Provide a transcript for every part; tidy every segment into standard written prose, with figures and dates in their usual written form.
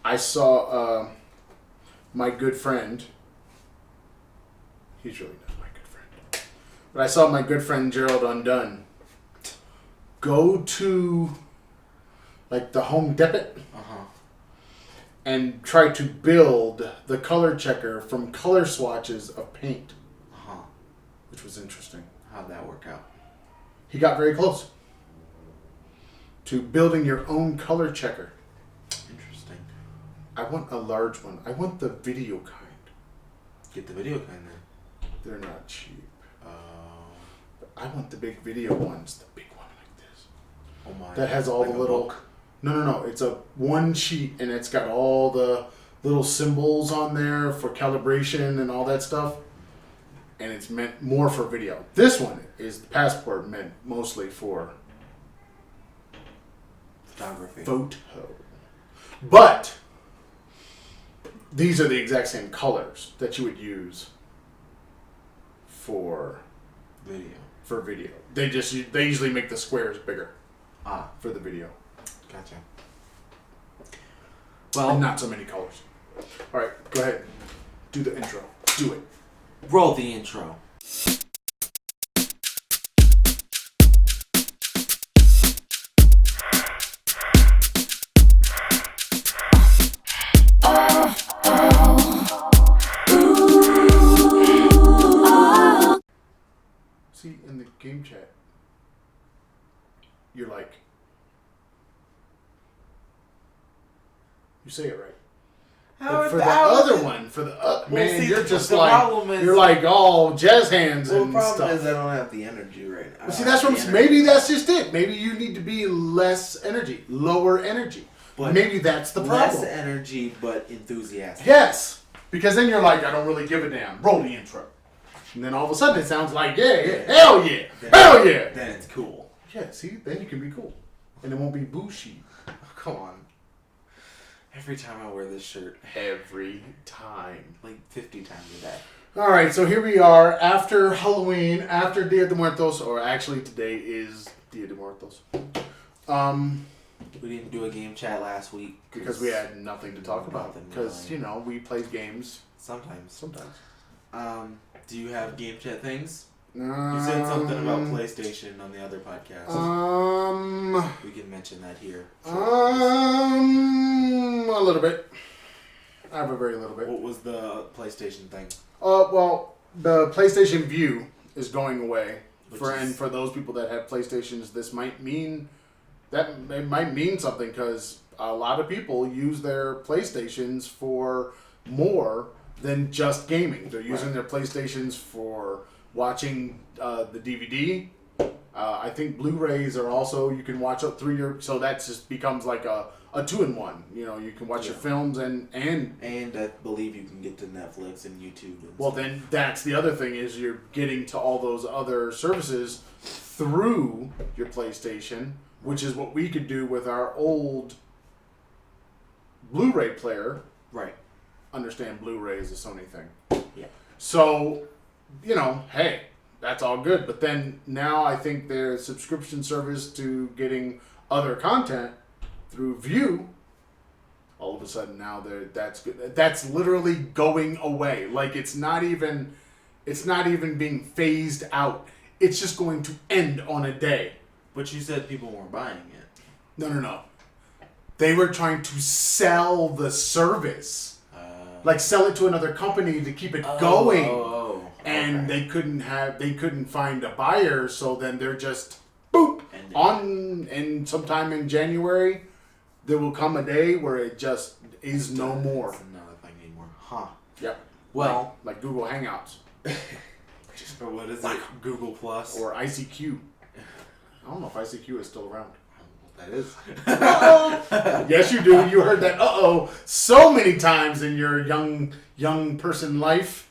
I saw my good friend. He's really not my good friend. But I saw my good friend Gerald Undone go to like the Home Depot and try to build the color checker from color swatches of paint. Which was interesting. How'd that work out? He got very close to building your own color checker. Interesting. I want a large one. I want the video kind. Get the video kind then. They're not cheap. But I want the big video ones. The big one like this. Oh my. That has all like the little... book? No. It's a one sheet and it's got all the little symbols on there for calibration and all that stuff. And it's meant more for video. This one is the Passport meant mostly for... photography. Photo. But these are the exact same colors that you would use for video. They usually make the squares bigger. For the video. Gotcha. Well, and not so many colors. All right, go ahead. Do the intro. Do it. Roll the intro. See, in the game chat, you're like, you say it right. But for the other one, man, you're just like, you're like all jazz hands and stuff. The problem is I don't have the energy right now. Well, see, that's what maybe that's just it. Maybe you need to be less energy, lower energy. But maybe that's the problem. Less energy, but enthusiastic. Yes, because then you're like, I don't really give a damn. Roll the intro. And then all of a sudden it sounds like, hell yeah, hell yeah. Then it's cool. Yeah, see, then you can be cool. And it won't be bushy. Oh, come on. Every time I wear this shirt. Every time. Like 50 times a day. Alright, so here we are after Halloween, after Dia de Muertos, or actually today is Dia de Muertos. We didn't do a game chat last week. Because we had nothing to talk about. Because, really. We play games. Sometimes. Do you have game chat things? You said something about PlayStation on the other podcast. We can mention that here. A little bit. I have a very little bit. What was the PlayStation thing? Well, the PlayStation Vue is going away. And for those people that have PlayStations, this might mean something because a lot of people use their PlayStations for more than just gaming. They're using their PlayStations for watching the DVD. I think Blu-rays are also, you can watch up through your, so that just becomes like a two-in-one. You can watch your films and I believe you can get to Netflix and YouTube. And then that's the other thing is you're getting to all those other services through your PlayStation, which is what we could do with our old Blu-ray player. Right. Understand Blu-ray is a Sony thing. Yeah. So, hey, that's all good. But then now I think their subscription service to getting other content through Vue, all of a sudden now that's good. That's literally going away. Like it's not even being phased out. It's just going to end on a day. But you said people weren't buying it. No. They were trying to sell the service. Like sell it to another company to keep it going. And they couldn't find a buyer, so then they're just boop and sometime in January there will come a day where it just is no more. It's not a thing anymore. Huh. Yep. Well, like Google Hangouts. Or what is it? Google Plus or ICQ. I don't know if ICQ is still around. That is. Yes, you do. You heard that so many times in your young person life.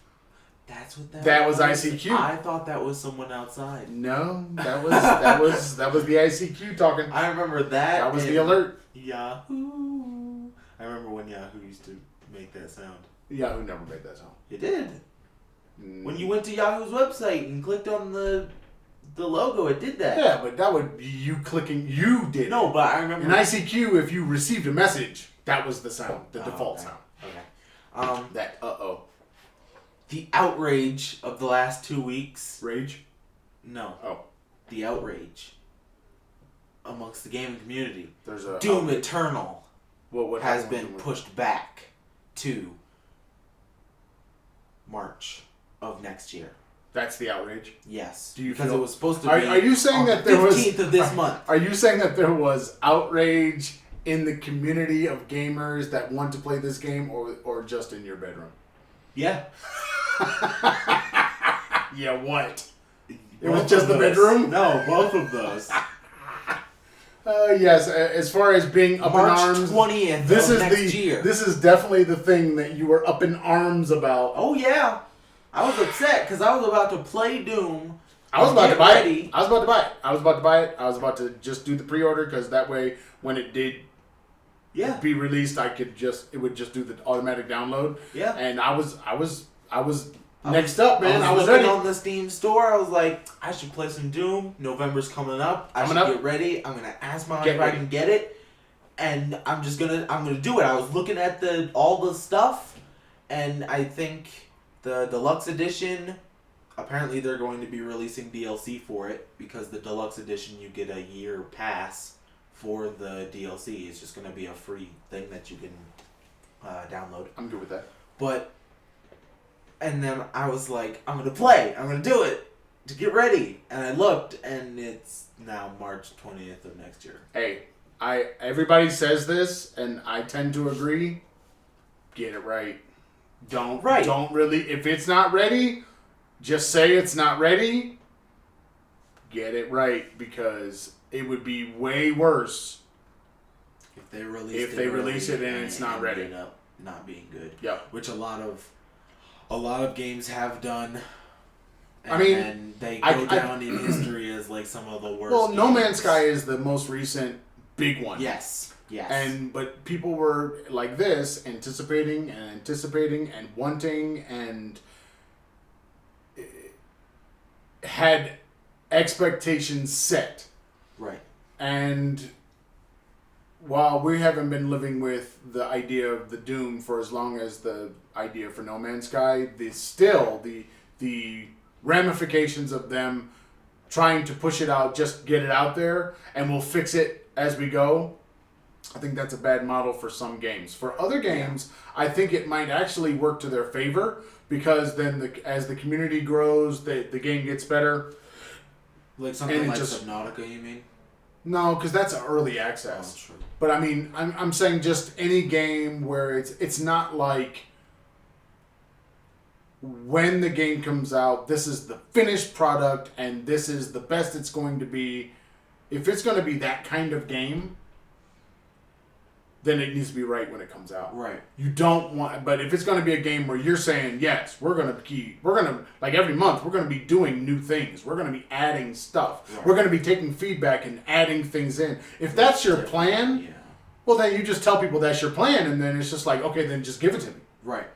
That's what that was ICQ. I thought that was someone outside. No, that was the ICQ talking. I remember that. That was the alert. Yahoo. I remember when Yahoo used to make that sound. Yahoo never made that sound. It did. When you went to Yahoo's website and clicked on the logo, it did that. Yeah, but that would be you clicking. You did. No, but I remember in ICQ, if you received a message, That was the sound, the default sound. Okay. That The outrage of the last 2 weeks. Rage? No. Oh. The outrage amongst the gaming community. There's a Doom Eternal what has been pushed back to March of next year. That's the outrage? Yes. Do you because feel, it was supposed to be are you saying that there was 15th of this month. Are you saying that there was outrage in the community of gamers that want to play this game, or just in your bedroom? Yeah. Yeah, what? It Both was just the bedroom? No, both of those. Yes, as far as being up March in arms, 20th this of is next year. This is definitely the thing that you were up in arms about. Oh yeah, I was upset because I was about to play Doom. I was about to buy ready. it. I was about to buy it. I was about to just do the pre-order because that way, when it did be released, it would just do the automatic download. Yeah. And I was next up, man. I was looking ready. on the Steam store. I was like, I should play some Doom. November's coming up. I should get ready. I'm gonna ask mom if I can get it, and I'm gonna do it. I was looking at all the stuff, and I think the deluxe edition. Apparently, they're going to be releasing DLC for it because the deluxe edition you get a year pass for the DLC. It's just gonna be a free thing that you can download. I'm good with that. And then I was like, I'm going to play. I'm going to do it to get ready. And I looked, and it's now March 20th of next year. Hey, everybody says this, and I tend to agree. Get it right. Don't really. If it's not ready, just say it's not ready. Get it right, because it would be way worse if they release it and it's not ready. Ended up not being good. Yep. Which a lot of games have done. And they go down in history as like some of the worst. Well, games. No Man's Sky is the most recent big one. Yes. But people were like this, anticipating and wanting and had expectations set. Right. And while we haven't been living with the idea of the Doom for as long as the idea for No Man's Sky, the ramifications of them trying to push it out, just get it out there, and we'll fix it as we go. I think that's a bad model for some games. For other games, I think it might actually work to their favor, because then as the community grows, the game gets better. Like something like Subnautica, you mean? No, because that's early access. Oh, true. But I mean, I'm saying just any game where it's not like when the game comes out, this is the finished product and this is the best it's going to be. If it's going to be that kind of game, then it needs to be right when it comes out. Right. You don't want, but if it's going to be a game where you're saying, yes, we're going to, like every month, we're going to be doing new things. We're going to be adding stuff. Right. We're going to be taking feedback and adding things in. If that's your plan, well, then you just tell people that's your plan, and then it's just like, okay, then just give it to me. Right.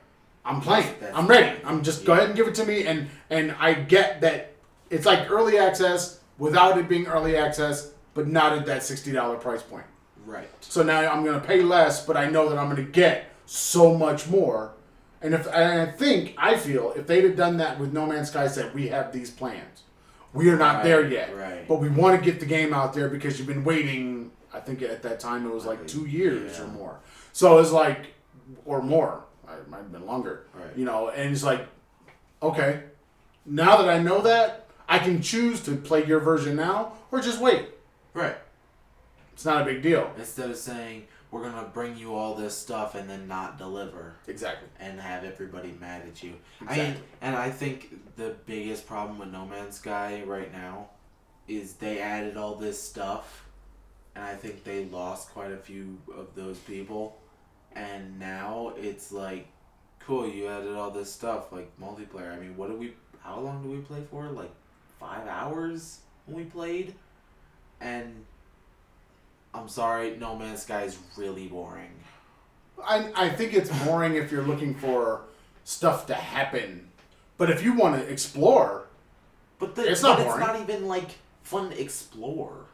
I'm playing. I'm ready. I'm just, go ahead and give it to me, and I get that it's like early access without it being early access, but not at that $60 price point. Right. So now I'm going to pay less, but I know that I'm going to get so much more. And I feel if they'd have done that with No Man's Sky, said we have these plans, we are not there yet, but we want to get the game out there because you've been waiting. I think at that time it was like 2 years or more. So it's like, or more. It might have been longer. Right. And it's like, okay, now that I know that, I can choose to play your version now or just wait. Right. It's not a big deal. Instead of saying, we're going to bring you all this stuff and then not deliver. Exactly. And have everybody mad at you. Exactly. I think the biggest problem with No Man's Sky right now is they added all this stuff, and I think they lost quite a few of those people. And now it's like, cool, you added all this stuff, like multiplayer. I mean, how long do we play for? Like 5 hours when we played? And I'm sorry, No Man's Sky is really boring. I think it's boring if you're looking for stuff to happen. But if you want to explore, it's not boring. It's not even like fun to explore.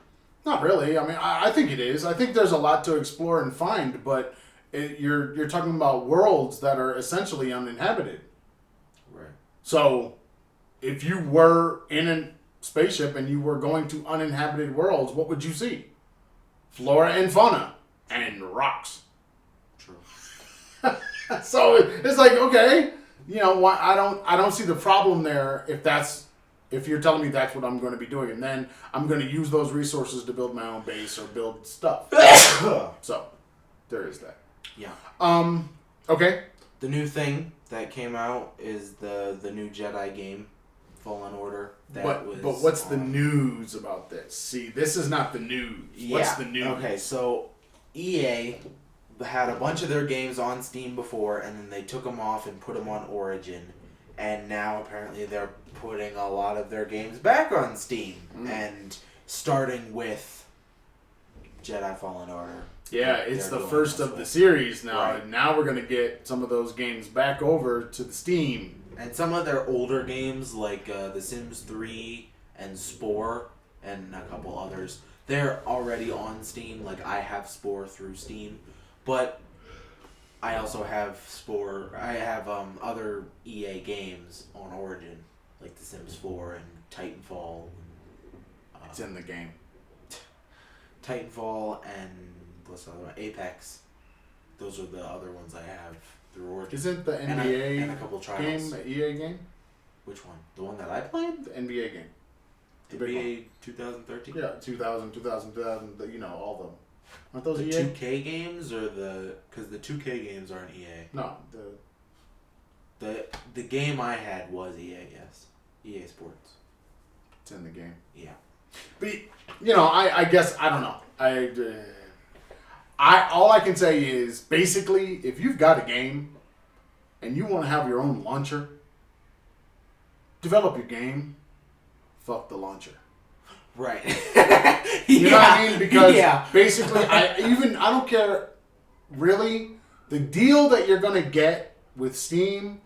Not really. I mean, I think it is. I think there's a lot to explore and find, but you're talking about worlds that are essentially uninhabited. Right. So, if you were in a spaceship and you were going to uninhabited worlds, what would you see? Flora and fauna and rocks. True. So it's like, okay, why I don't see the problem there if you're telling me that's what I'm going to be doing, and then I'm going to use those resources to build my own base or build stuff. So there is that. Yeah. Okay. The new thing that came out is the new Jedi game, Fallen Order. But what's the news about this? See, this is not the news. Yeah. What's the news? Okay, so EA had a bunch of their games on Steam before, and then they took them off and put them on Origin, and now apparently they're putting a lot of their games back on Steam, and starting with Jedi Fallen Order. Yeah, it's the first of the series now, right. And now we're going to get some of those games back over to the Steam. And some of their older games, like The Sims 3 and Spore, and a couple others, they're already on Steam. Like, I have Spore through Steam, but I also have Spore. I have other EA games on Origin, like The Sims 4 and Titanfall. It's in the game. Titanfall and what's the other one? Apex. Those are the other ones I have through Origin. Isn't the NBA and a couple trials. game the EA game? Which one? The one that I played? The NBA game. The NBA 2013? Yeah, 2000, all of them. Aren't those the EA? 2K games or because the 2K games aren't EA. No, the game I had was EA, yes. EA Sports. It's in the game. Yeah. But I guess I don't know. All I can say is basically if you've got a game and you want to have your own launcher, develop your game. Fuck the launcher. Right. You know what I mean? Because basically I don't care really. The deal that you're gonna get with Steam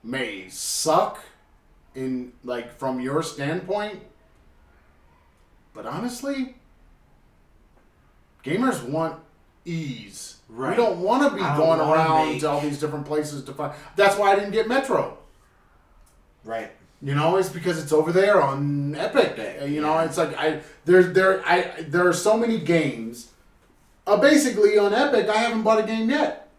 may suck in from your standpoint. But honestly, gamers want ease. Right. We don't want to be going around to all these different places to find. That's why I didn't get Metro. Right. It's because it's over there on Epic. It's like there are so many games. Basically on Epic, I haven't bought a game yet.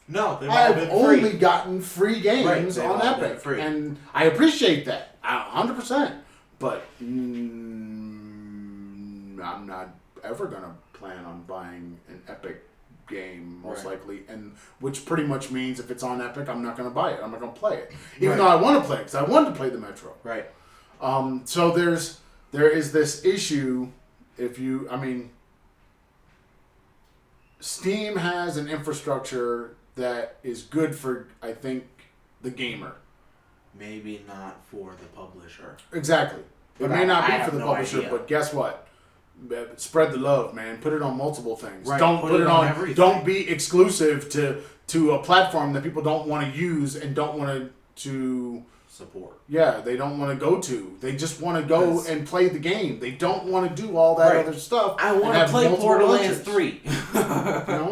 No, I have only gotten free games on Epic, and I appreciate that 100%. But I'm not ever gonna plan on buying an Epic game, most likely, and which pretty much means if it's on Epic, I'm not gonna buy it. I'm not gonna play it, even though I want to play it because I wanted to play the Metro. Right. So there is this issue. Steam has an infrastructure that is good for, I think, the gamer. Maybe not for the publisher. Exactly. It may not be for the publisher, but guess what? Spread the love, man. Put it on multiple things. Right. Don't put it on everything. Don't be exclusive to a platform that people don't want to use and don't want to support. Yeah, they don't want to go to. They just want to go and play the game. They don't want to do all that other stuff. I want to play Borderlands 3.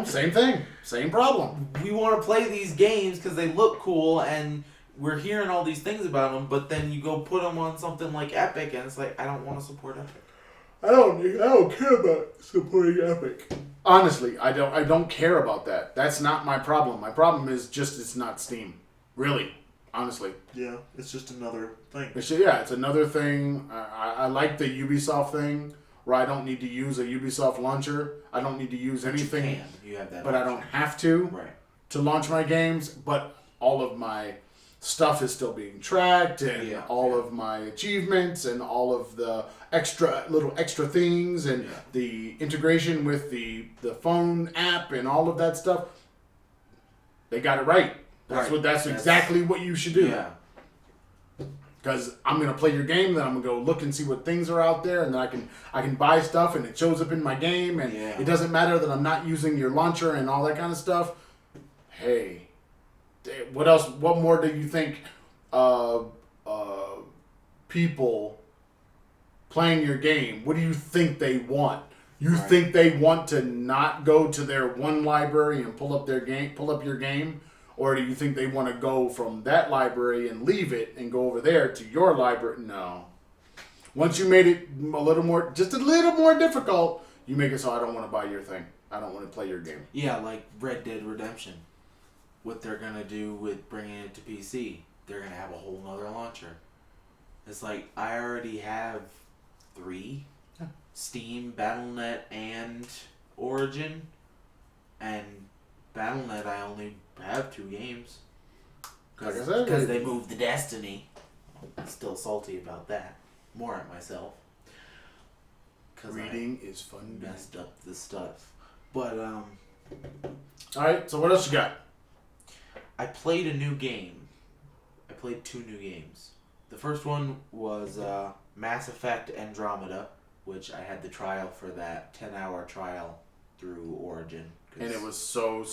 Same thing. Same problem. We want to play these games because they look cool and we're hearing all these things about them, but then you go put them on something like Epic and it's like, I don't want to support Epic. I don't care about supporting Epic. Honestly, I don't care about that. That's not my problem. My problem is just it's not Steam. Really. Honestly. Yeah, it's just another thing. It's another thing. I like the Ubisoft thing where I don't need to use a Ubisoft launcher. I don't need to use anything. You have that but option. I don't have to to launch my games. But all of my stuff is still being tracked, and all of my achievements and all of the extra things and the integration with the phone app and all of that stuff. They got it right. That's exactly what you should do. Yeah. Because I'm gonna play your game, then I'm gonna go look and see what things are out there, and then I can buy stuff, and it shows up in my game, and it doesn't matter that I'm not using your launcher and all that kind of stuff. Hey. What else? What more do you think people playing your game, what do you think they want? You think they want to not go to their one library and pull up your game? Or do you think they want to go from that library and leave it and go over there to your library? No. Once you made it just a little more difficult, you make it so I don't want to buy your thing. I don't want to play your game. Yeah, like Red Dead Redemption. What they're going to do with bringing it to PC, they're going to have a whole nother launcher. It's like, I already have 3. Steam, Battle.net, and Origin. And Battle.net, I only have 2 games. Because they moved the Destiny. I'm still salty about that. More at myself. Reading is fun. Messed up the stuff. But, Alright, so what else you got? I played a new game. I played 2 new games. The first one was Mass Effect Andromeda, which I had the trial for that 10-hour trial through Origin. And it was so...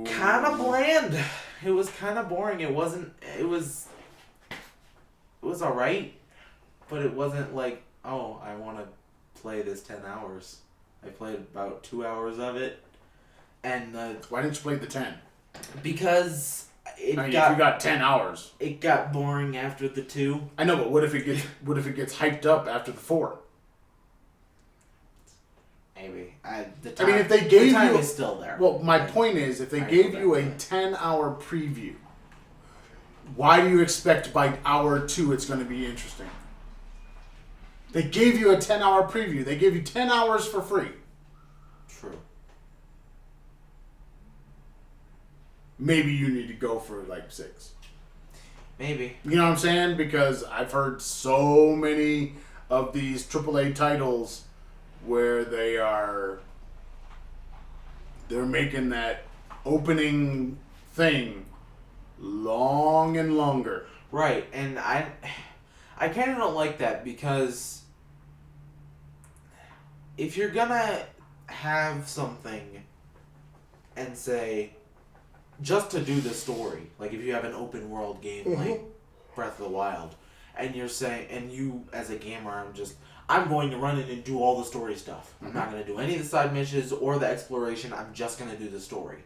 kind of bland. It was kind of boring. It was alright, but it wasn't like, oh, I want to play this 10 hours. I played about 2 hours of it. And why didn't you play the 10? Because if you got 10 hours. It got boring after the 2. I know, but what if it gets hyped up after the 4? Maybe. If they gave the time you is still there. Well, my point is, if they gave you a 10-hour preview, why do you expect by hour 2 it's going to be interesting? They gave you a 10-hour preview. They gave you 10 hours for free. True. Maybe you need to go for like 6. Maybe. You know what I'm saying? Because I've heard so many of these AAA titles where they're making that opening thing long and longer. Right, and I kind of don't like that because if you're gonna have something and say, just to do the story, like if you have an open world game like Breath of the Wild, and you're saying, and you as a gamer, I'm going to run in and do all the story stuff. I'm not going to do any of the side missions or the exploration. I'm just going to do the story.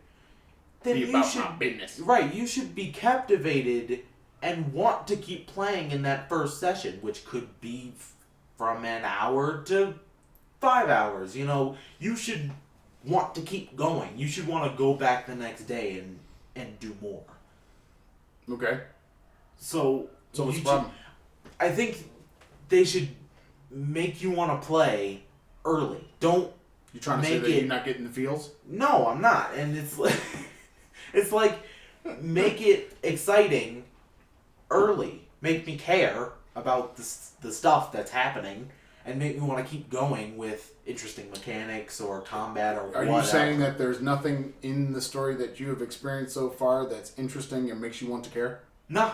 Then be about my business. Right, you should be captivated and want to keep playing in that first session, which could be from an hour to 5 hours. You know, you should want to keep going. You should want to go back the next day and do more. Okay. So what's the problem? I think they should make you want to play early. Don't You trying to say that you're not getting the feels? No, I'm not. And it's like make it exciting early. Make me care about the stuff that's happening and make me want to keep going with interesting mechanics or combat or whatever. Are you saying that there's nothing in the story that you have experienced so far that's interesting and makes you want to care? No.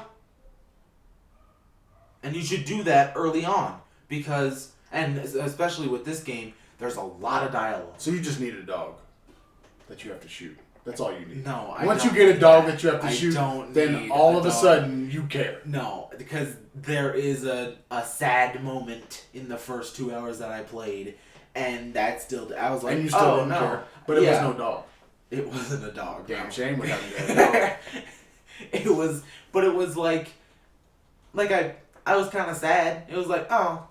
And you should do that early on. Because, and especially with this game, there's a lot of dialogue. So you just need a dog that you have to shoot. That's all you need. No, Once you get a dog that you have to shoot, then all of a sudden you care. No, because there is a sad moment in the first 2 hours that I played, and that still, I was like, and you still didn't care. But it was no dog. It wasn't a dog. Damn shame we haven't got a dog. It was like I was kind of sad. It was like, oh,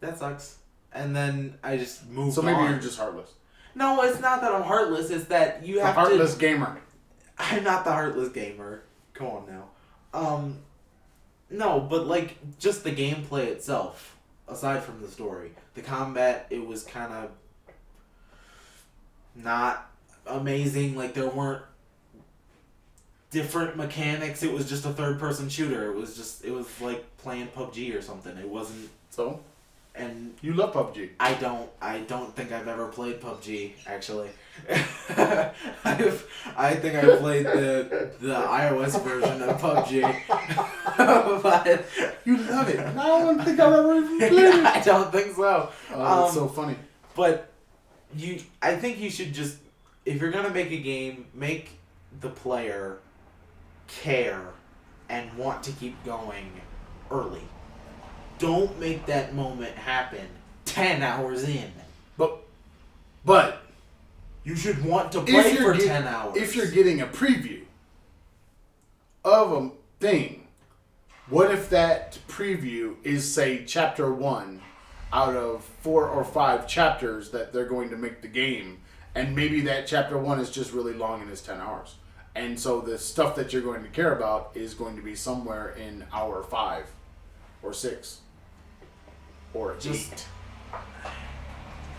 that sucks. And then I just moved on. So maybe you're just heartless. No, it's not that I'm heartless. It's that you have to... heartless gamer. I'm not the heartless gamer. Come on now. No, but like, just the gameplay itself, aside from the story. The combat, it was kind of not amazing. Like, there weren't different mechanics. It was just a third-person shooter. It was like playing PUBG or something. It wasn't... So? And you love PUBG. I don't think I've ever played PUBG, actually. I think I played the iOS version of PUBG. But you love it. I don't think I've ever even played it. I don't think so. Oh, that's so funny. But I think you should just, if you're gonna make a game, make the player care and want to keep going early. Don't make that moment happen 10 hours in. But you should want to play for 10 hours. If you're getting a preview of a thing, what if that preview is, say, chapter 1 out of 4 or 5 chapters that they're going to make the game, and maybe that chapter 1 is just really long and is 10 hours. And so the stuff that you're going to care about is going to be somewhere in hour 5 or 6 or 8.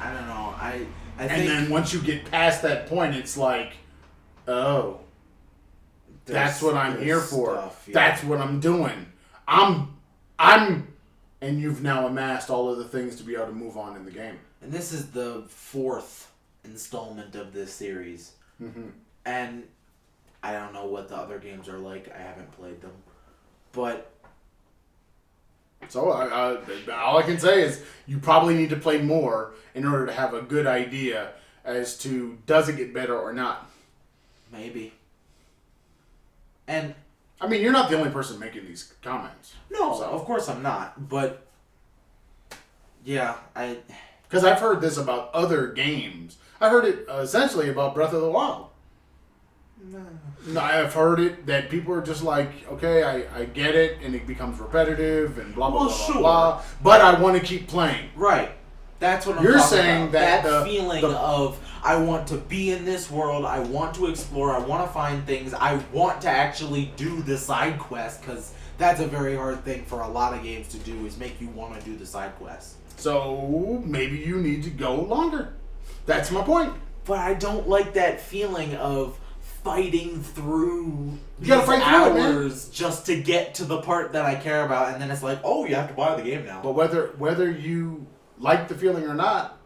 I don't know. I think, and then once you get past that point, it's like, oh, that's what I'm here for. Stuff, yeah. That's what I'm doing. I'm, and you've now amassed all of the things to be able to move on in the game. And this is the 4th installment of this series. Mm-hmm. And I don't know what the other games are like. I haven't played them. But so all I can say is you probably need to play more in order to have a good idea as to does it get better or not. Maybe. And I mean, you're not the only person making these comments. No, so. Of course I'm not. But yeah, because I've heard this about other games. I heard it essentially about Breath of the Wild. No, I've heard it that people are just like, okay, I get it, and it becomes repetitive and blah blah blah blah. But I want to keep playing. Right. That's what I'm You're talking saying about. That feeling of I want to be in this world, I want to explore, I want to find things, I want to actually do the side quest, because that's a very hard thing for a lot of games to do, is make you want to do the side quests. So maybe you need to go longer. That's my point. But I don't like that feeling of fighting through you gotta fight through hours just to get to the part that I care about, and then it's like, oh, you have to buy the game now. But whether you like the feeling or not,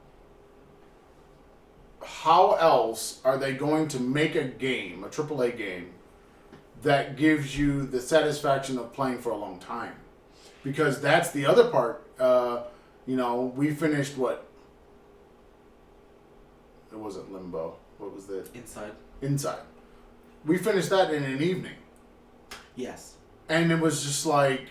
how else are they going to make a game, a AAA game, that gives you the satisfaction of playing for a long time? Because that's the other part. We finished what? It wasn't Limbo. What was that? Inside. We finished that in an evening. Yes. And it was just like,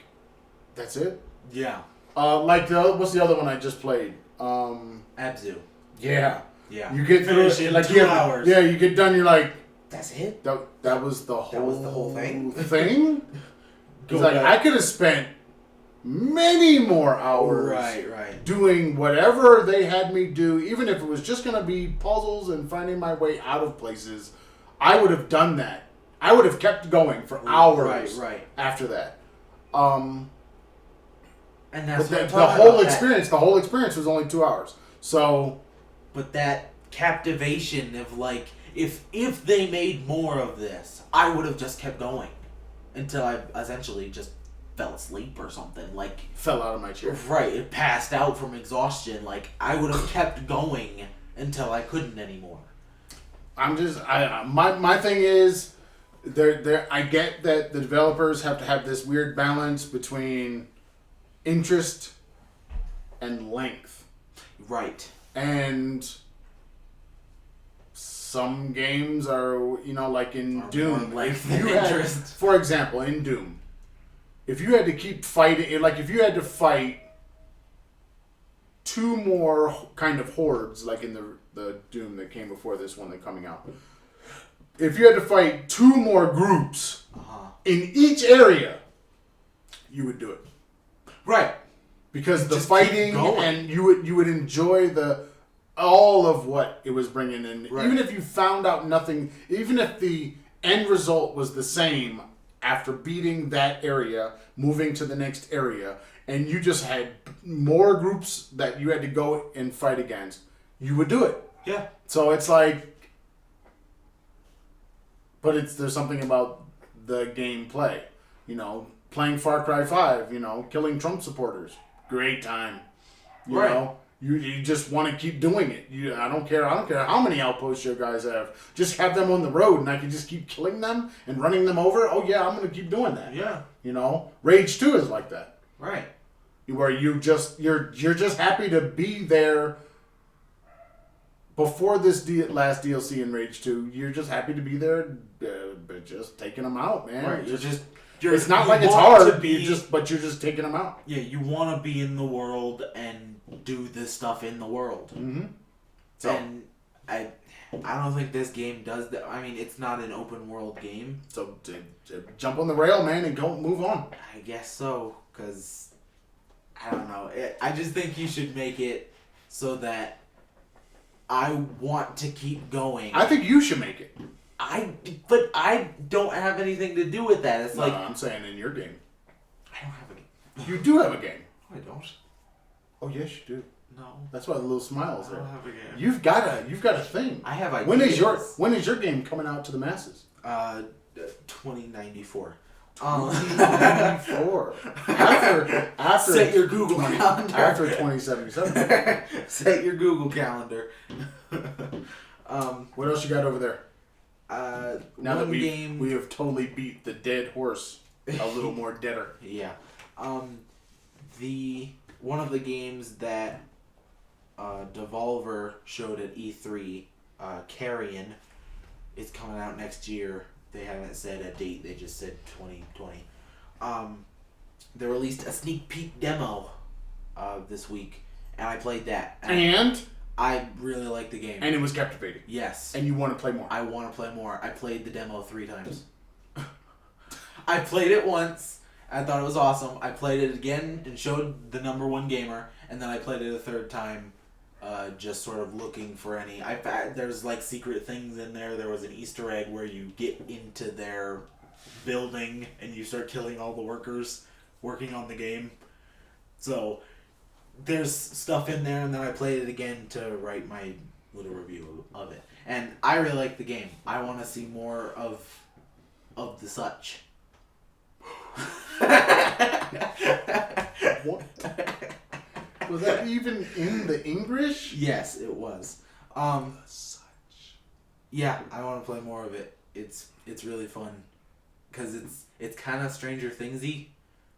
that's it? Yeah. What's the other one I just played? Abzu. Yeah. Yeah. You get through it in like 2 hours. Yeah, you get done, you're like, that's it? That was the whole thing? Because I could have spent many more hours right. doing whatever they had me do, even if it was just going to be puzzles and finding my way out of places. I would have done that. I would have kept going for hours after that. And that's the whole experience. The whole experience was only 2 hours. So, but that captivation of like, if they made more of this, I would have just kept going until I essentially just fell asleep or something. Like fell out of my chair. Right, it passed out from exhaustion. Like I would have kept going until I couldn't anymore. My thing is, I get that the developers have to have this weird balance between interest and length. Right. And some games are, like in Doom. For example, in Doom, if you had to keep fighting, like if you had to fight 2 more kind of hordes, like in the Doom that came before this one that's coming out. If you had to fight 2 more groups in each area, you would do it. Right. Because the fighting, and you would enjoy all of what it was bringing in. Right. Even if you found out nothing, even if the end result was the same after beating that area, moving to the next area, and you just had more groups that you had to go and fight against, you would do it. Yeah. So it's like, but there's something about the gameplay. Playing Far Cry 5, killing Trump supporters. Great time. You know? You just want to keep doing it. I don't care how many outposts your guys have. Just have them on the road, and I can just keep killing them and running them over. Oh yeah, I'm gonna keep doing that. Yeah. Rage 2 is like that. Right. Where you're just happy to be there. Before this last DLC in Rage 2, you're just happy to be there, but just taking them out, man. Right. It's not like it's hard. But you're just taking them out. Yeah, you want to be in the world and do this stuff in the world. Mm-hmm. So, and I don't think this game does that. I mean, it's not an open world game. So jump on the rail, man, and go move on. I guess so, because I don't know. I just think you should make it so that I want to keep going. I think you should make it. But I don't have anything to do with that. It's no, I'm saying in your game. I don't have a game. You do have a game. No, I don't. Oh yes, you do. No. That's why the little smiles there. I don't have a game. You've got a thing. I have ideas. When is your game coming out to the masses? 2094. 2094. After set your Google calendar. After 2077. Set your Google calendar. What else you got over there? Now that we have totally beat the dead horse a little more deader. Yeah. One of the games that Devolver showed at E3, Carrion, is coming out next year. They haven't said a date, they just said 2020. They released a sneak peek demo this week, and I played that. And? I really liked the game. And it was captivating. Yes. And you want to play more. I want to play more. I played the demo 3 times. I played it once. I thought it was awesome. I played it again and showed the #1 gamer, and then I played it a 3rd time, just sort of looking for any. There's like secret things in there. There was an Easter egg where you get into their building and you start killing all the workers working on the game. So there's stuff in there, and then I played it again to write my little review of it. And I really like the game. I want to see more of the such. What? Was that even in the English? Yes, it was. Such. Yeah, I want to play more of it. It's really fun, because it's kind of Stranger Thingsy,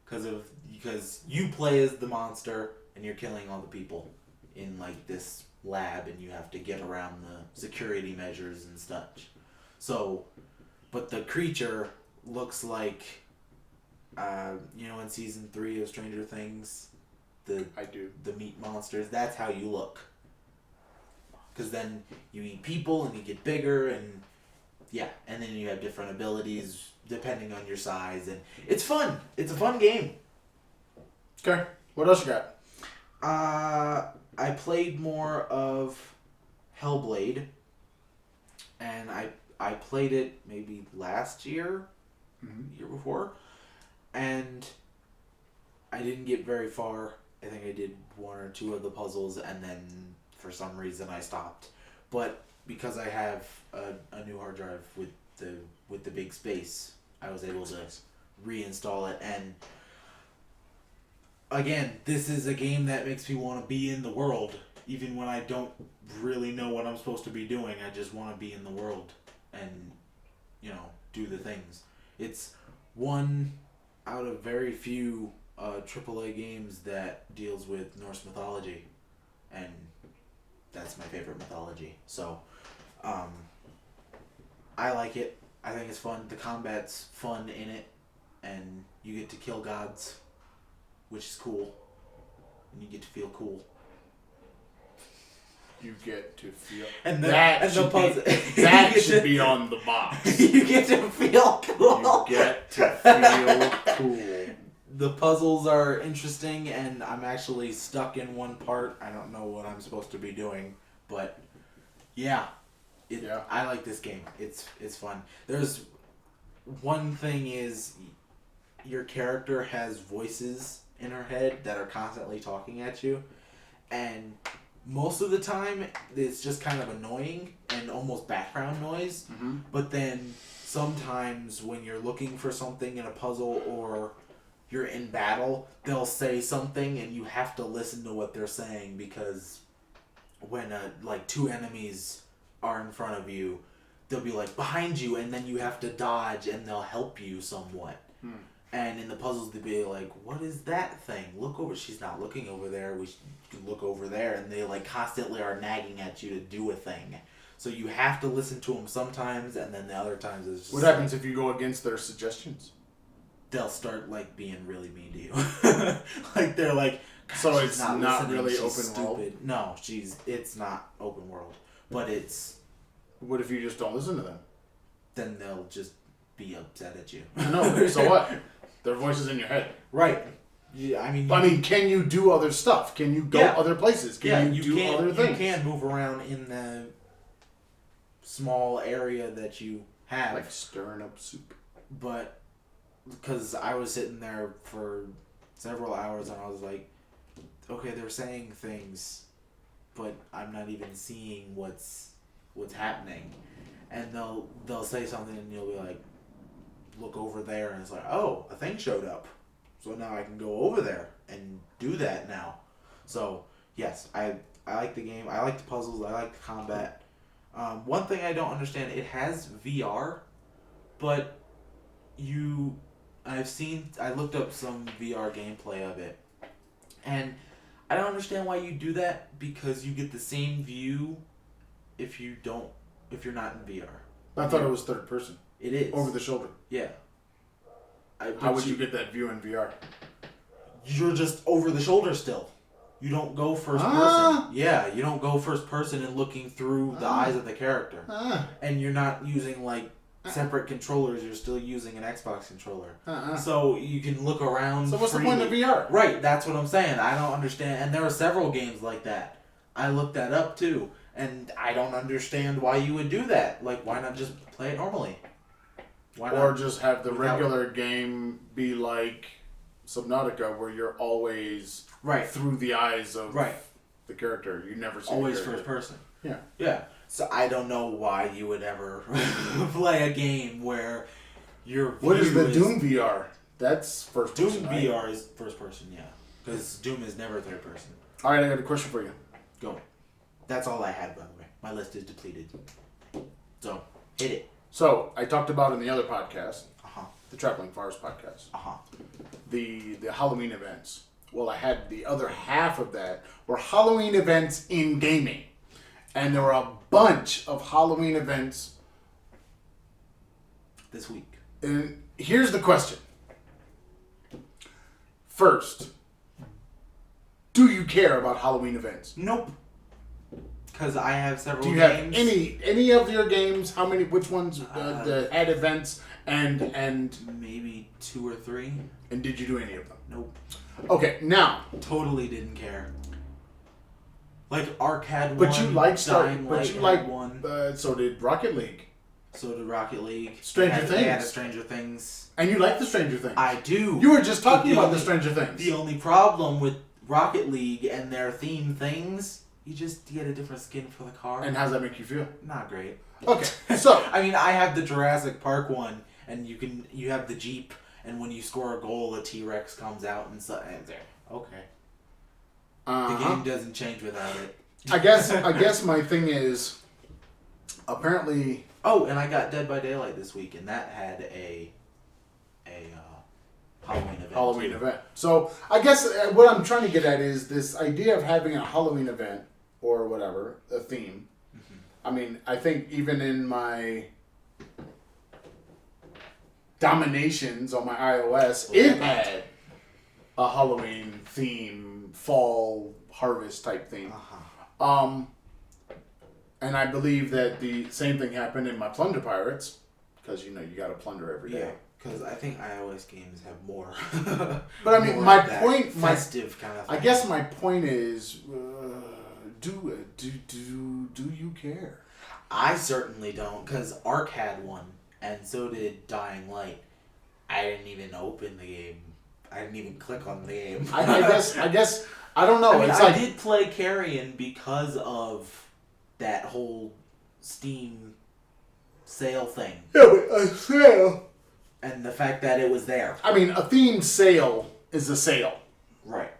because you play as the monster and you're killing all the people in like this lab, and you have to get around the security measures and such. So, but the creature looks like, in season 3 of Stranger Things, the meat monsters. That's how you look. Because then you eat people and you get bigger, and and then you have different abilities depending on your size, and it's fun. It's a fun game. Okay, what else you got? I played more of Hellblade, and I played it maybe last year, year before, and I didn't get very far. I think I did 1 or 2 of the puzzles, and then for some reason I stopped. But because I have a new hard drive with the big space, I was able to reinstall it. And again, this is a game that makes me want to be in the world, even when I don't really know what I'm supposed to be doing. I just want to be in the world and, do the things. It's one out of very few AAA games that deals with Norse mythology, and that's my favorite mythology. So, I like it. I think it's fun. The combat's fun in it, and you get to kill gods, which is cool, and you get to feel cool. You get to feel... That should be on the box. You get to feel cool. You get to feel cool. The puzzles are interesting, and I'm actually stuck in one part. I don't know what I'm supposed to be doing, but I like this game. It's fun. There's one thing is your character has voices in her head that are constantly talking at you, and most of the time it's just kind of annoying and almost background noise. Mm-hmm. But then sometimes when you're looking for something in a puzzle or you're in battle, they'll say something and you have to listen to what they're saying, because when 2 enemies are in front of you, they'll be like behind you, and then you have to dodge, and they'll help you somewhat. And in the puzzles, they'll be like, what is that thing? Look over. She's not looking over there. We should look over there. And they constantly are nagging at you to do a thing. So you have to listen to them sometimes, and then the other times it's just... What happens if you go against their suggestions? They'll start being really mean to you. They're like, So it's not really she's open world? No, it's not open world. But it's... What if you just don't listen to them? Then they'll just be upset at you. I know, so what? Their voices in your head. Right. Yeah, I mean, can you do other stuff? Can you go other places? Can you do other things? You can move around in the small area that you have. Like stirring up soup. But, because I was sitting there for several hours and I was like, okay, they're saying things, but I'm not even seeing what's happening. And they'll say something and you'll be like, look over there, and it's like, oh, a thing showed up. So now I can go over there and do that now. So, yes, I like the game. I like the puzzles. I like the combat. One thing I don't understand, it has VR, but I looked up some VR gameplay of it, and I don't understand why you do that, because you get the same view if you're not in VR. I thought it was third person. It is. Over the shoulder. Yeah. How would you get that view in VR? You're just over the shoulder still. You don't go first person. Yeah, you don't go first person and looking through the eyes of the character. And you're not using like separate controllers. You're still using an Xbox controller. So you can look around. So what's freely. the point of VR? Right, that's what I'm saying. I don't understand. And there are several games like that. I looked that up too. And I don't understand why you would do that. Like, why not just play it normally? Why not? Or just have the regular game be like Subnautica, where you're always through the eyes of the character. You never see always first person. Yeah. Yeah. So I don't know why you would ever play a game where your What is the Doom VR? That's first person. Doom VR is first person, yeah. Because Doom is never third person. All right, I got a question for you. Go. That's all I had, by the way. My list is depleted. So, hit it. So, I talked about in the other podcast, the Traveling Farr's podcast, the Halloween events. Well, I had the other half of that were Halloween events in gaming. And there were a bunch of Halloween events this week. And here's the question. First, do you care about Halloween events? Nope. Because I have several games. Do you have any of your games? How many? Which ones had events? And maybe 2 or 3. And did you do any of them? Nope. Okay, now totally didn't care. Like Ark had one. But you like one. So did Rocket League. So did Rocket League. Stranger Things. They had a Stranger Things. And you like the Stranger Things. I do. You were just talking about the Stranger Things. The only problem with Rocket League and their theme things, you just get a different skin for the car. And how's that make you feel? Not great. Okay, so I mean, I have the Jurassic Park one, and you have the Jeep, and when you score a goal, a T-Rex comes out and so. And okay. The game doesn't change without it. I guess my thing is, apparently. Oh, and I got Dead by Daylight this week, and that had a Halloween event. So I guess what I'm trying to get at is this idea of having a Halloween event or whatever, a theme. Mm-hmm. I mean, I think even in my dominations on my iOS, it had a Halloween theme, fall harvest type theme. And I believe that the same thing happened in my Plunder Pirates, because you got to plunder every day. Yeah, because I think iOS games have more. But I mean, my point, festive kind of thing. I guess my point is, do you care? I certainly don't, because Ark had one, and so did Dying Light. I didn't even open the game. I didn't even click on the game. I guess I don't know. I mean, I did play Carrion because of that whole Steam sale thing. Yeah, but a sale. And the fact that it was there. I mean, a themed sale is a sale. Right.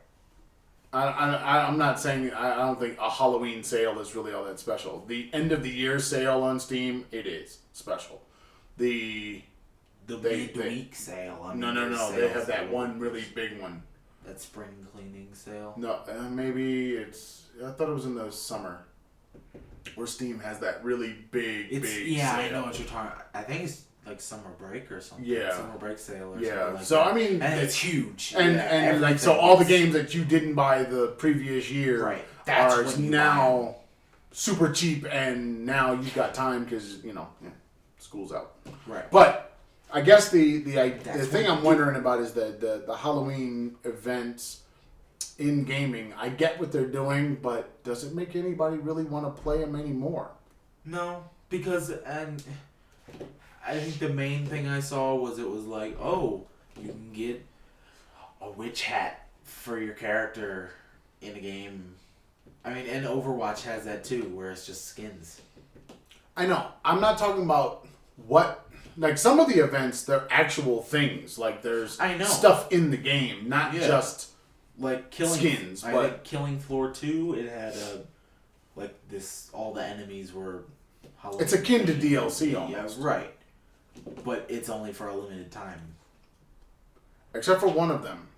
I'm not saying, I don't think a Halloween sale is really all that special. The end of the year sale on Steam, it is special. The midweek sale. No. They have that one really big one. That spring cleaning sale? No, maybe I thought it was in the summer. Where Steam has that really big Yeah, sale. I know what you're talking about. I think it's like summer break or something. Yeah. Summer break sale or yeah. something like So that. I mean, and it's huge. And like so, all the games that you didn't buy the previous year are now super cheap, and now you've got time because school's out. Right. But I guess the thing I'm wondering about is the Halloween events in gaming. I get what they're doing, but does it make anybody really want to play them anymore? No, because I think the main thing I saw was it was like, oh, you can get a witch hat for your character in a game. I mean, and Overwatch has that too, where it's just skins. I know. I'm not talking about like some of the events, they're actual things. Like there's stuff in the game, not just like skins. But like Killing Floor 2, it had all the enemies were Halloween. It's akin to DLC almost. Yeah, right. But it's only for a limited time. Except for one of them.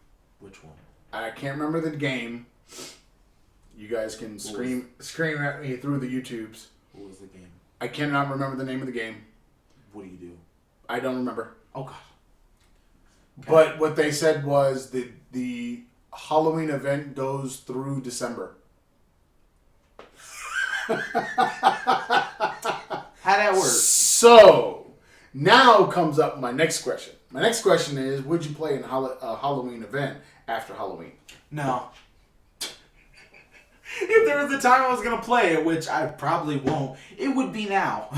Which one? I can't remember the game. You guys can scream at me through the YouTubes. What was the game? I cannot remember the name of the game. What do you do? I don't remember. Oh, God. Okay. But what they said was the Halloween event goes through December. How'd that work? So, now comes up my next question. My next question is, would you play a Halloween event after Halloween? No. If there was a time I was going to play it, which I probably won't, it would be now.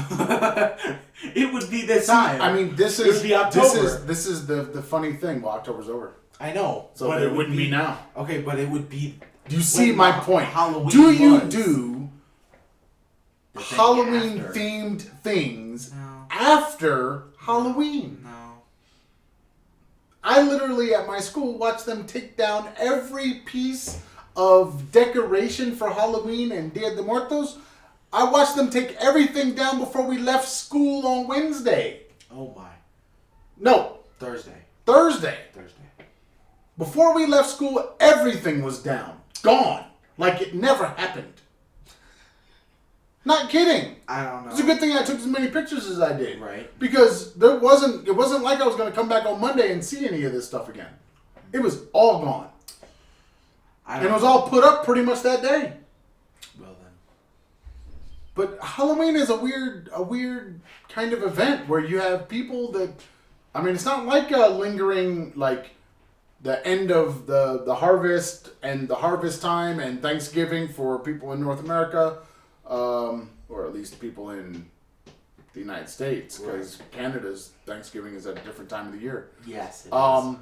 It would be this time. I mean, this is October. This is the funny thing. Well, October's over. I know. So but it wouldn't be now. Okay, but it would be... Do you see my point? Halloween do you do Halloween-themed things after Halloween? No. I literally, at my school, watched them take down every piece of decoration for Halloween and Dia de Muertos. I watched them take everything down before we left school on Wednesday. Oh, my. No. Thursday. Before we left school, everything was down. Gone. Like it never happened. Not kidding. I don't know. It's a good thing I took as many pictures as I did. Right. Because it wasn't like I was going to come back on Monday and see any of this stuff again. It was all gone. And it was all put up pretty much that day. Well then. But Halloween is a weird kind of event where you have people that, I mean, it's not like a lingering, like the end of the harvest and the harvest time and Thanksgiving for people in North America, or at least people in the United States, because Canada's Thanksgiving is at a different time of the year. Yes, it is.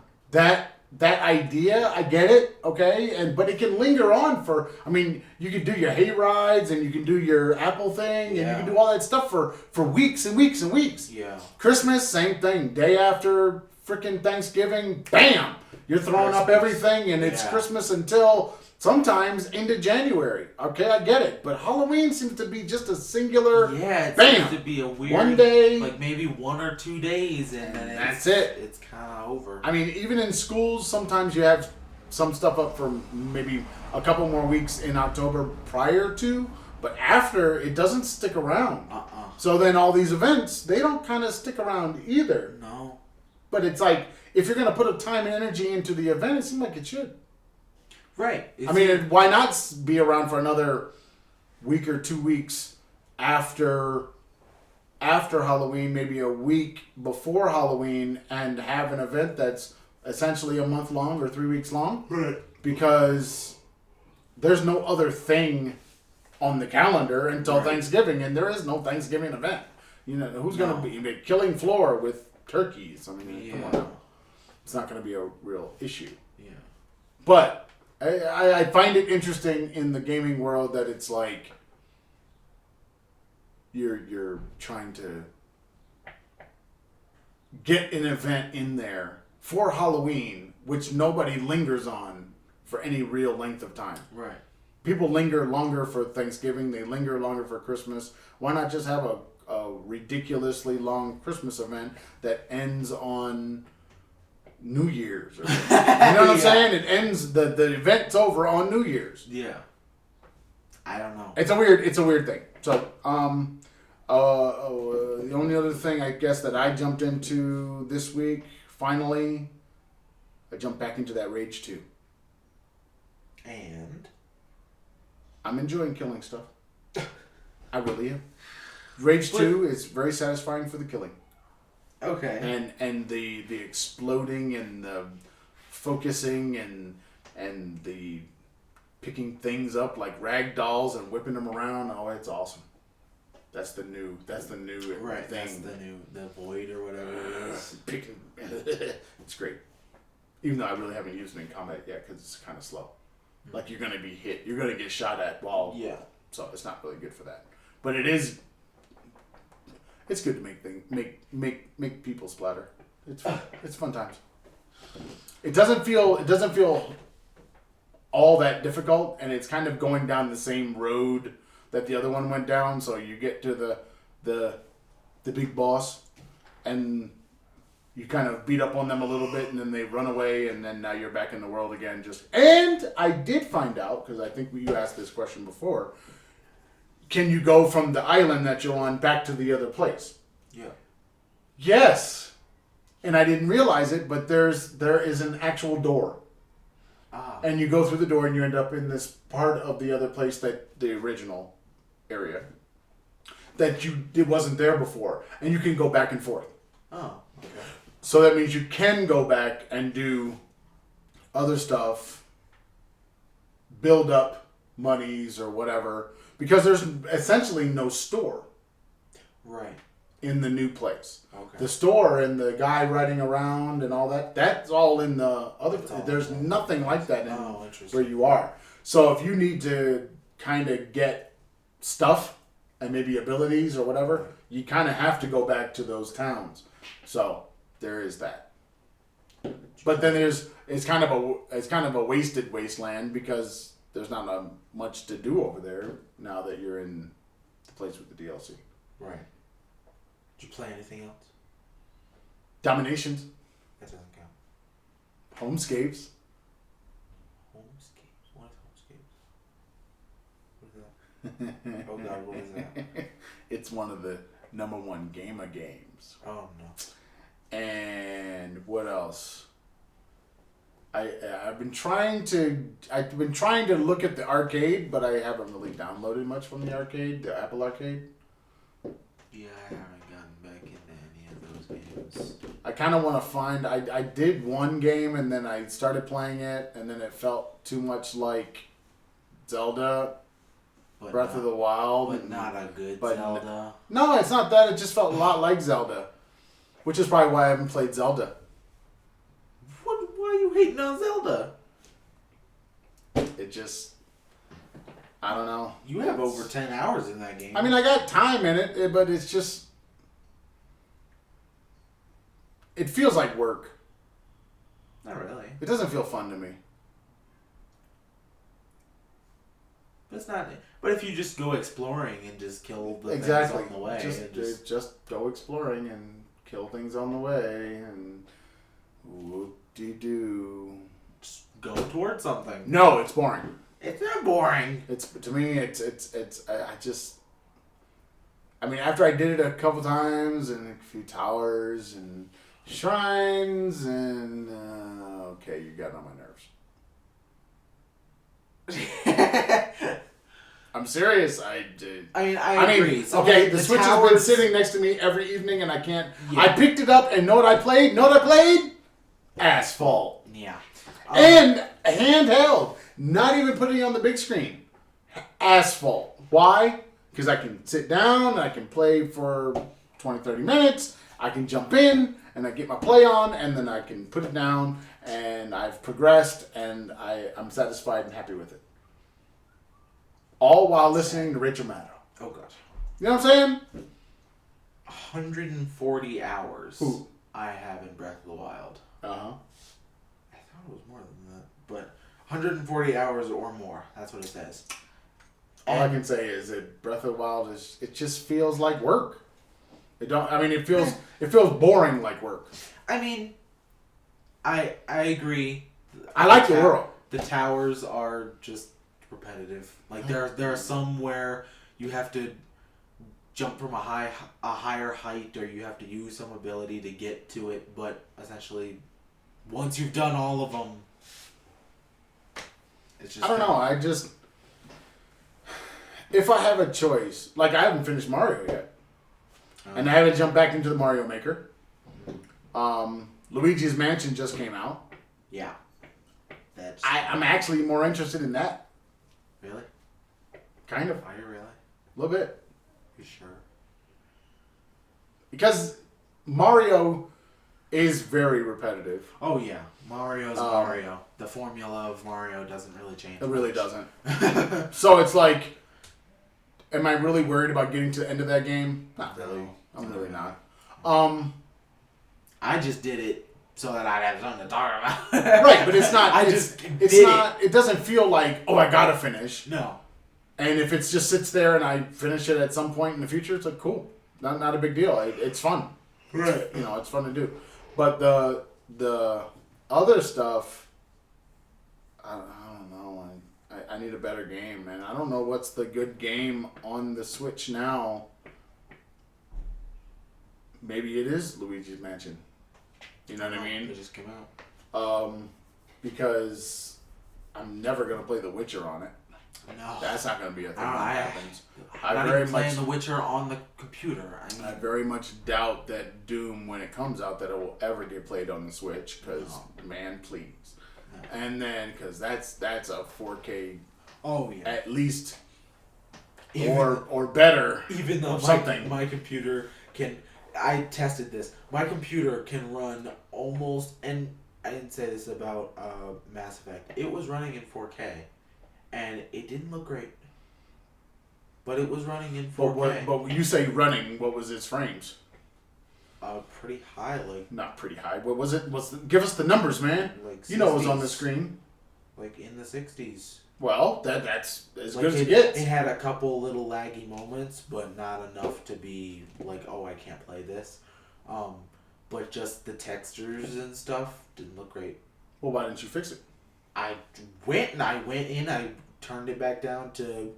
That idea, I get it, okay, but it can linger on for. I mean, you can do your hay rides and you can do your apple thing and you can do all that stuff for weeks and weeks and weeks. Yeah. Christmas, same thing. Day after freaking Thanksgiving, bam, you're throwing up everything and it's Christmas until sometimes into January. Okay, I get it, but Halloween seems to be just a singular. Yeah, it bam, seems to be a weird. One day, like maybe 1 or 2 days, and then that's it. It's kind of over. I mean, even in schools, sometimes you have some stuff up for maybe a couple more weeks in October prior to, but after, it doesn't stick around. So then all these events, they don't kind of stick around either. No. But it's like, if you're going to put a time and energy into the event, it seems like it should. Right. I mean, why not be around for another week or 2 weeks after Halloween, maybe a week before Halloween, and have an event that's essentially a month long or 3 weeks long? Right. Because there's no other thing on the calendar until Thanksgiving, and there is no Thanksgiving event. You know, who's going to be killing floor with turkeys? I mean, come on now. It's not going to be a real issue. Yeah. But I find it interesting in the gaming world that it's like you're trying to get an event in there for Halloween, which nobody lingers on for any real length of time. Right. People linger longer for Thanksgiving. They linger longer for Christmas. Why not just have a ridiculously long Christmas event that ends on New Year's? Or, you know what I'm saying? It ends, the event's over on New Year's. Yeah. I don't know. It's a weird thing. So, The only other thing I guess that I jumped into this week, finally, I jumped back into that Rage 2. And? I'm enjoying killing stuff. I really am. Rage 2 is very satisfying for the killing. Okay. And the exploding and the focusing and the picking things up like rag dolls and whipping them around. Oh, it's awesome. That's the new right, thing. That's the void or whatever it is. Picking. It's great. Even though I really haven't used it in combat yet because it's kind of slow. Mm-hmm. Like you're gonna be hit. You're gonna get shot at while. Yeah. So it's not really good for that. But it is. It's good to make people splatter. It's fun. It's fun times. It doesn't feel all that difficult, and it's kind of going down the same road that the other one went down. So you get to the big boss, and you kind of beat up on them a little bit, and then they run away, and then now you're back in the world again. And I did find out, because I think you asked this question before, can you go from the island that you're on back to the other place? Yeah. Yes. And I didn't realize it, but there is an actual door. Ah. And you go through the door and you end up in this part of the other place, that the original area, that it wasn't there before. And you can go back and forth. Oh, okay. So that means you can go back and do other stuff, build up monies or whatever, because there's essentially no store. Right. In the new place. Okay. The store and the guy riding around and all that, that's all in the other place. There's nothing like that in where you are. So if you need to kind of get stuff and maybe abilities or whatever, you kind of have to go back to those towns. So there is that. But then it's kind of a wasted wasteland because there's not much to do over there now that you're in the place with the DLC. Right. Did you play anything else? Dominations. That doesn't count. Homescapes. Homescapes? What is Homescapes? What is that? Oh God, what is that? It's one of the #1 games. Oh no. And what else? I've been trying to look at the arcade, but I haven't really downloaded much from the arcade, the Apple Arcade. Yeah, I haven't gotten back into any of those games. I kind of want to find. I did one game and then I started playing it, and then it felt too much like Zelda, Breath of the Wild, but not a good Zelda. No, it's not that. It just felt a lot like Zelda, which is probably why I haven't played Zelda. Why are you hating on Zelda? It just, I don't know. You have over 10 hours in that game. I mean, I got time in it, but it's just, it feels like work. Not really. It doesn't feel fun to me. It's not. But if you just go exploring and just kill the things on the way, just go exploring and kill things on the way and whoop-de-doo. Just go towards something. No, it's boring. It's not boring. It's to me. I mean, after I did it a couple times and a few towers and shrines and okay, you got on my nerves. I'm serious. I agree. So okay, the Switch has been sitting next to me every evening, and I can't. Yeah. I picked it up, and know what I played? Asphalt. Yeah. And handheld. Not even putting it on the big screen. Asphalt. Why? Because I can sit down, I can play for 20, 30 minutes, I can jump in, and I get my play on, and then I can put it down, and I've progressed, and I'm satisfied and happy with it. All while listening to Rachel Maddow. Oh, gosh. You know what I'm saying? 140 hours I have in Breath of the Wild. Uh-huh. I thought it was more than that, but 140 hours or more. That's what it says. All I can say is that Breath of the Wild it just feels like work. It feels boring like work. I mean, I agree. I like the world. The towers are just repetitive. Like there are some where you have to jump from a higher height, or you have to use some ability to get to it. But essentially, once you've done all of them, it's just. I don't know. If I have a choice, like I haven't finished Mario yet, and I haven't jumped back into the Mario Maker. Luigi's Mansion just came out. Yeah. I'm actually more interested in that. Really? Kind of. Are you really? A little bit. You sure? Because Mario is very repetitive. Oh yeah, Mario's Mario. The formula of Mario doesn't really change. It really doesn't. So it's like, am I really worried about getting to the end of that game? Not really. I'm really not. I just did it so that I'd have something to talk about. Right, but it's not. It doesn't feel like, oh, I gotta finish. No. And if it just sits there and I finish it at some point in the future, it's like cool. Not a big deal. It's fun. Right. It's fun to do. But the other stuff, I don't know. I need a better game, man. I don't know what's the good game on the Switch now. Maybe it is Luigi's Mansion. You know what I mean? It just came out. Because I'm never gonna play The Witcher on it. No, that's not gonna be a thing that happens. I'm not even playing The Witcher on the computer. I very much doubt that Doom, when it comes out, that it will ever get played on the Switch. Because man, please. No. And then because that's a 4K. Oh yeah. At least. Or better. Even though my computer can. I tested this. My computer can run almost, and I didn't say this about Mass Effect. It was running in 4K, and it didn't look great. But it was running in 4K. But when you say running, what was its frames? Pretty high, not pretty high. What was it? Give us the numbers, man. Like 60s, you know it was on the screen. Like in the 60s. Well, that's as good as it gets. It had a couple little laggy moments, but not enough to be like, oh, I can't play this. But just the textures and stuff didn't look great. Well, why didn't you fix it? I turned it back down to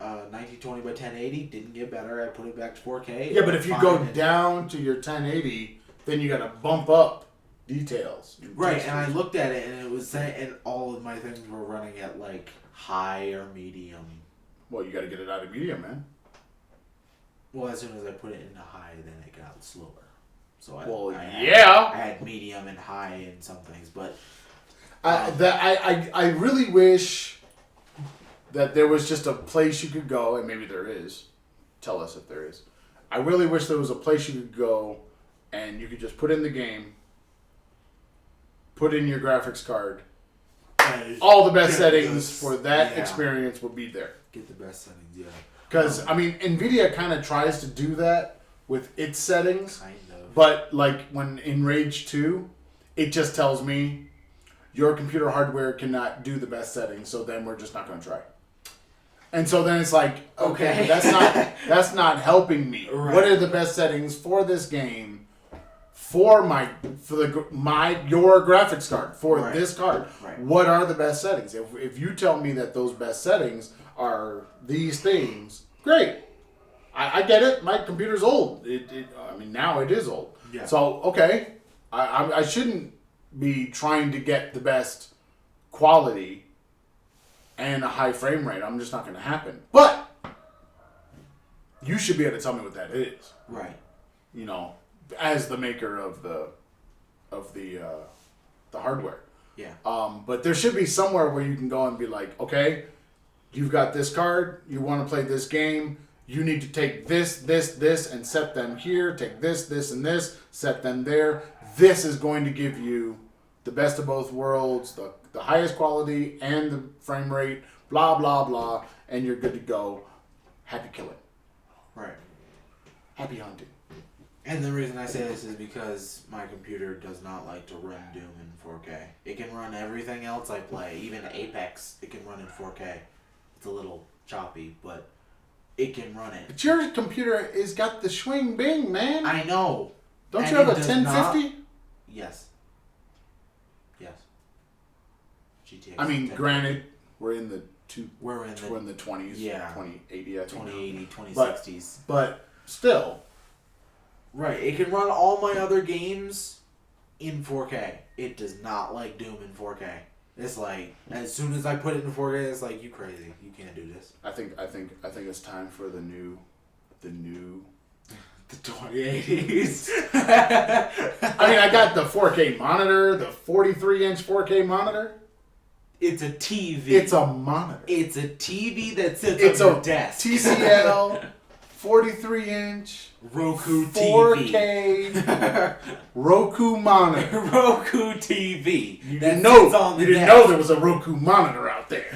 1920 by 1080. Didn't get better. I put it back to 4K. Yeah, but if you go down to your 1080, then you got to bump up details. Right, textures. And I looked at it, and it was saying, and all of my things were running at like high or medium. Well, you got to get it out of medium, man. Well, as soon as I put it into high, then it got slower. So I had medium and high in some things, but I really wish that there was just a place you could go, and maybe there is. Tell us if there is. I really wish there was a place you could go, and you could just put in the game, put in your graphics card, all the best settings for that experience will be there. Get the best settings, yeah. Because NVIDIA kind of tries to do that with its settings. Kind of. But like when in Rage 2, it just tells me your computer hardware cannot do the best settings, so then we're just not going to try. And so then it's like, okay, that's not helping me. Right. What are the best settings for this game for your graphics card for this card? Right. What are the best settings? If you tell me that those best settings are these things, great. I get it. My computer's old. Now it is old. Yeah. So, okay. I shouldn't be trying to get the best quality and a high frame rate. I'm just not going to happen. But you should be able to tell me what that is. Right. As the maker of the hardware. Yeah. But there should be somewhere where you can go and be like, okay, you've got this card. You want to play this game. You need to take this, and set them here. Take this, and this, set them there. This is going to give you the best of both worlds, the highest quality and the frame rate, blah, blah, blah, and you're good to go. Happy killing. Right. Happy hunting. And the reason I say this is because my computer does not like to run Doom in 4K. It can run everything else I play, even Apex, it can run in 4K. It's a little choppy, but it can run it. But your computer has got the swing bing, man. I know. Don't you have a 1050? Yes. GTX. Granted, we're in the we're in the 20s, 2080, I think. 2080, 2060s. But still. Right, it can run all my other games in 4K. It does not like Doom in 4K. It's like, as soon as I put it in 4K, it's like, you crazy. You can't do this. I think it's time for the 2080s. I mean, I got the 4K monitor, the 43-inch 4K monitor. It's a TV. It's a monitor. It's a TV that sits on your desk. TCL, 43-inch, Roku 4K, TV. Roku monitor. Roku TV. You didn't know there was a Roku monitor out there.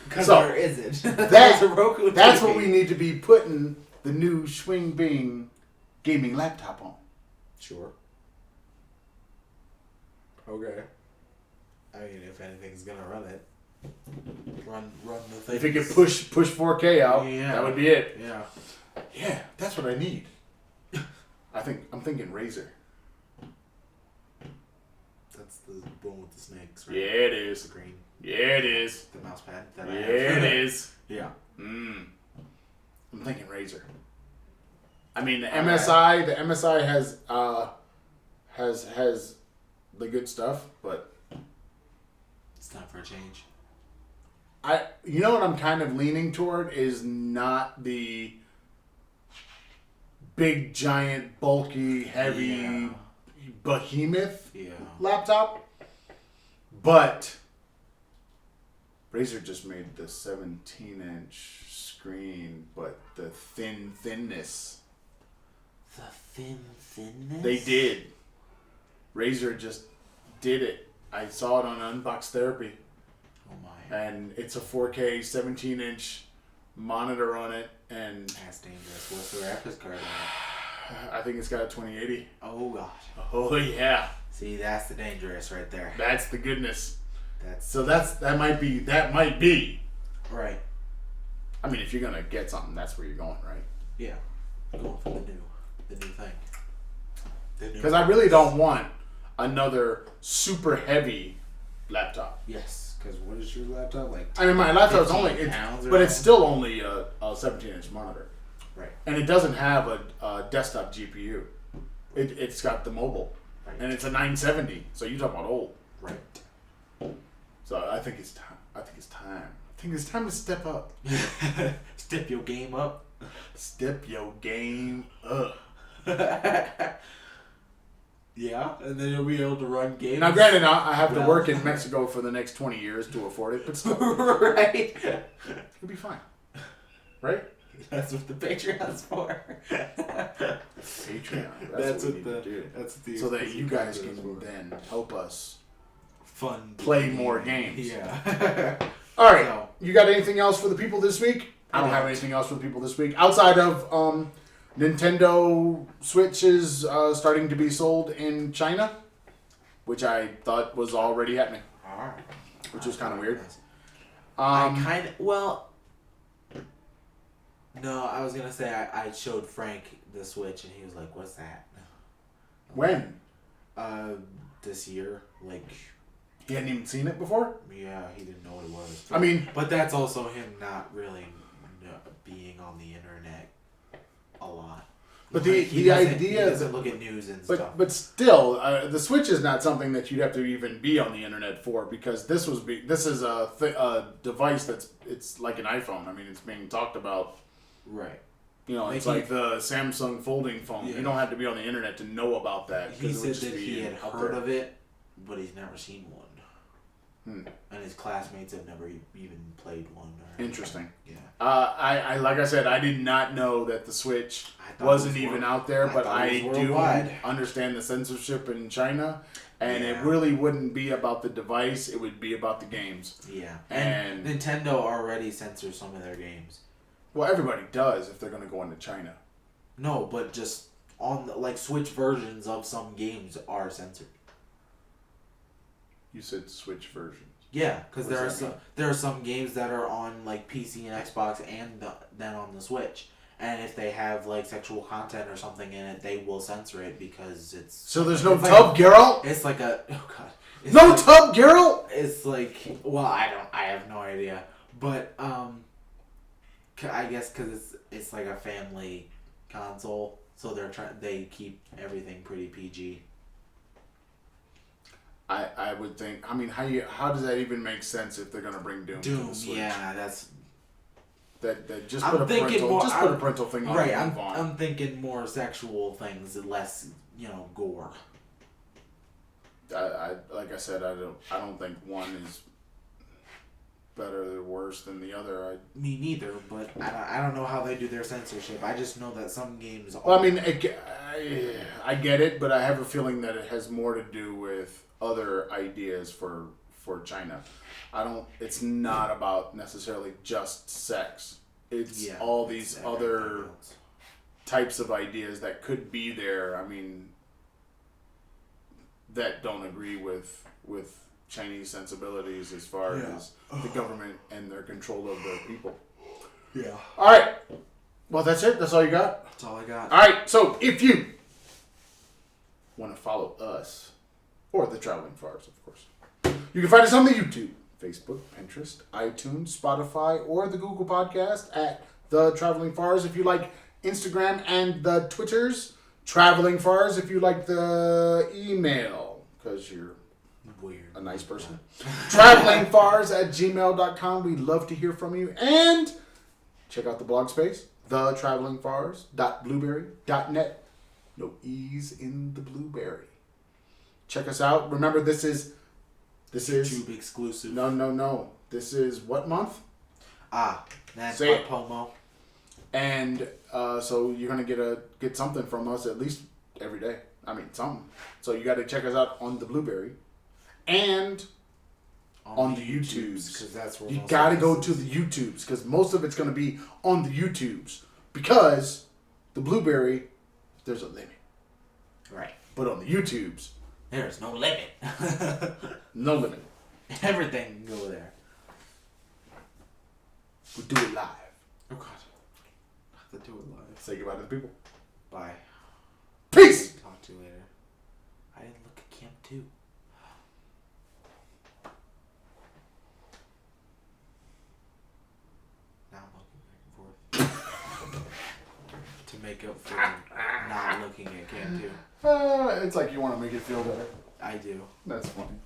Because so, there isn't. There's a Roku TV. That's what we need to be putting the new Swing Bing gaming laptop on. Sure. Okay. I mean, if anything's gonna run it, run the thing. If it could push 4K out, that would be it. Yeah. Yeah, that's what I need. I'm thinking Razer. That's the one with the snakes, right? Yeah, it is. The green. Yeah, it is. The mouse pad. Yeah, it is. Yeah. I'm thinking Razer. I mean, the MSI has the good stuff, but it's time for a change. You know what I'm kind of leaning toward is not the big, giant, bulky, heavy behemoth laptop, but Razer just made the 17-inch screen, but the thinness. The thinness? They did. Razer just did it. I saw it on Unbox Therapy. Oh my. And it's a 4K 17-inch monitor on it, and that's dangerous. What's the graphics card on it? I think it's got a 2080. Oh gosh. Oh yeah. See, that's the dangerous right there. That's the goodness. That might be. Right. I mean, if you're gonna get something, that's where you're going, right? Yeah. Going for the new thing. Because I really don't want another super heavy laptop. Yes. Because what is your laptop like? I mean, my laptop's it's still only a 17-inch monitor. Right. And it doesn't have a desktop GPU. It's got the mobile. Right. And it's a 970. So you talk about old. Right. So I think it's time. I think it's time to step up. Step your game up. Step your game up. Yeah, and then you'll be able to run games. Now, granted, I have to work in Mexico for the next 20 years to afford it, but still. Right. It'll be fine. Right? That's what the Patreon's for. Patreon. That's what we need to do. So that you guys can then help us play more games. Yeah. All right. So, you got anything else for the people this week? I don't have anything else for the people this week. Outside of Nintendo Switch is starting to be sold in China, which I thought was already happening. Which was kind of weird. No, I was going to say I showed Frank the Switch and he was like, what's that? When? This year. Like... He hadn't even seen it before? Yeah, he didn't know what it was. I mean... But that's also him not really being on the internet a lot. But the idea... He doesn't look at news and stuff. But still, the Switch is not something that you'd have to even be on the internet for, because this is a device it's like an iPhone. I mean, it's being talked about. Right. You know, it's like the Samsung folding phone. Yeah. You don't have to be on the internet to know about that. He said that he had heard of it, but he's never seen one. And his classmates have never even played one. Interesting. Yeah. I like I said, I did not know that the Switch wasn't even out there, but I do understand the censorship in China, and it really wouldn't be about the device; it would be about the games. Yeah. And Nintendo already censors some of their games. Well, everybody does if they're going to go into China. No, but just on Switch versions of some games are censored. You said Switch versions. Yeah, because there are some games that are on PC and Xbox and then on the Switch, and if they have sexual content or something in it, they will censor it because it's. So there's no tub girl. It's tub girl. It's I have no idea, But I guess because it's like a family console, so they keep everything pretty PG. I would think. I mean, how does that even make sense if they're gonna bring Doom to the Switch? Yeah, that's. That just put a parental thing on right, it. I'm thinking more sexual things and less, gore. Like I said, I don't think one is better or worse than the other. Me neither, but I don't know how they do their censorship. I just know that some games. Well, I mean, I get it, but I have a feeling that it has more to do with other ideas for China. It's not about necessarily just sex. It's all these other types of ideas that could be there. I mean, that don't agree with Chinese sensibilities as far as the government and their control of their people. Yeah. All right. Well, that's it. That's all you got? That's all I got. All right. So if you want to follow us, or the Traveling Farrs, of course, you can find us on the YouTube, Facebook, Pinterest, iTunes, Spotify, or the Google Podcast at The Traveling Farrs. If you like Instagram and the Twitters, Traveling Farrs. If you like the email, because you're weird, a nice person. TravelingFars@gmail.com. We'd love to hear from you. And check out the blog space, thetravelingfars.blueberry.net. No E's in the blueberry. Check us out. Remember, this is YouTube exclusive. No. This is what month? NaPodPoMo. And so you're gonna get something from us at least every day. I mean, something. So you got to check us out on the Blueberry and on the YouTubes, because that's where you got to go to the YouTubes, because most of it's gonna be on the YouTubes, because the Blueberry, there's a limit. Right. But on the YouTubes, there's no limit. No limit. Everything can go there. We'll do it live. Oh God. I have to do it live. Say goodbye to the people. Bye. Peace. Talk to you later. I didn't look at Camp 2. Now I'm looking back and forth. To make up for not looking at Camp 2. It's like you want to make it feel better. I do. That's funny.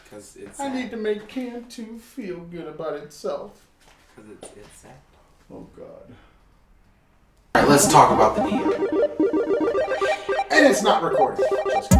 Because it's I need to make Camp 2 feel good about itself. Because it's sad. Oh, God. Alright, let's talk about the DM. And it's not recorded. Just